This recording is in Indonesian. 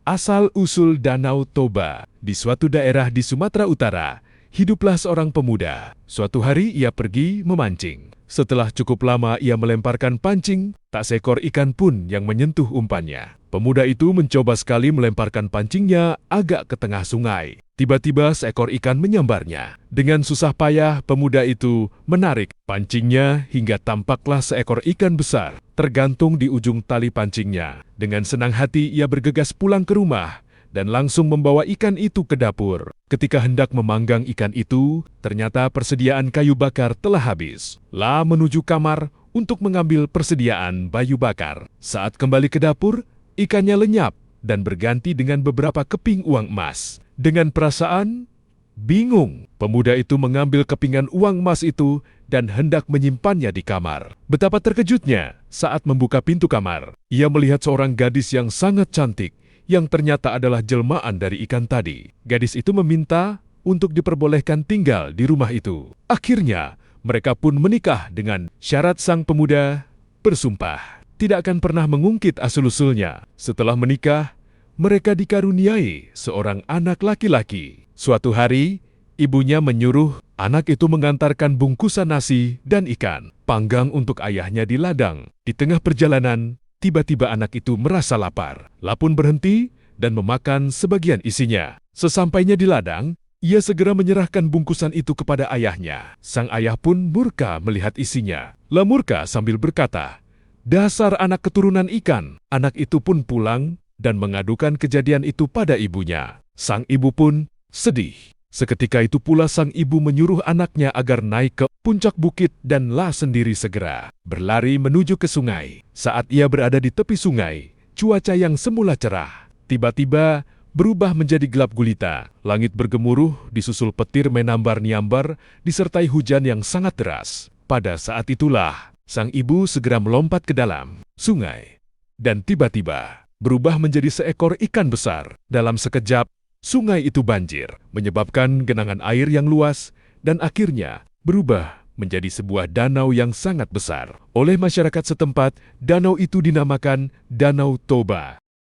Asal-usul Danau Toba. Di suatu daerah di Sumatera Utara, hiduplah seorang pemuda. Suatu hari ia pergi memancing. Setelah cukup lama ia melemparkan pancing, tak seekor ikan pun yang menyentuh umpannya. Pemuda itu mencoba sekali melemparkan pancingnya agak ke tengah sungai. Tiba-tiba seekor ikan menyambarnya. Dengan susah payah, pemuda itu menarik pancingnya hingga tampaklah seekor ikan besar tergantung di ujung tali pancingnya. Dengan senang hati ia bergegas pulang ke rumah dan langsung membawa ikan itu ke dapur. Ketika hendak memanggang ikan itu, ternyata persediaan kayu bakar telah habis. La menuju kamar untuk mengambil persediaan bayu bakar. Saat kembali ke dapur, ikannya lenyap dan berganti dengan beberapa keping uang emas. Dengan perasaan bingung, pemuda itu mengambil kepingan uang emas itu dan hendak menyimpannya di kamar. Betapa terkejutnya saat membuka pintu kamar. Ia melihat seorang gadis yang sangat cantik, yang ternyata adalah jelmaan dari ikan tadi. Gadis itu meminta untuk diperbolehkan tinggal di rumah itu. Akhirnya, mereka pun menikah dengan syarat sang pemuda bersumpah tidak akan pernah mengungkit asal-usulnya. Setelah menikah, mereka dikaruniai seorang anak laki-laki. Suatu hari, ibunya menyuruh anak itu mengantarkan bungkusan nasi dan ikan panggang untuk ayahnya di ladang. Di tengah perjalanan, tiba-tiba anak itu merasa lapar. La pun berhenti dan memakan sebagian isinya. Sesampainya di ladang, ia segera menyerahkan bungkusan itu kepada ayahnya. Sang ayah pun murka melihat isinya. La murka sambil berkata, "Dasar anak keturunan ikan." Anak itu pun pulang dan mengadukan kejadian itu pada ibunya. Sang ibu pun sedih. Seketika itu pula sang ibu menyuruh anaknya agar naik ke puncak bukit dan La sendiri segera berlari menuju ke sungai. Saat ia berada di tepi sungai, cuaca yang semula cerah tiba-tiba berubah menjadi gelap gulita. Langit bergemuruh disusul petir menambar-niambar disertai hujan yang sangat deras. Pada saat itulah sang ibu segera melompat ke dalam sungai dan tiba-tiba berubah menjadi seekor ikan besar. Dalam sekejap, sungai itu banjir, menyebabkan genangan air yang luas dan akhirnya berubah menjadi sebuah danau yang sangat besar. Oleh masyarakat setempat, danau itu dinamakan Danau Toba.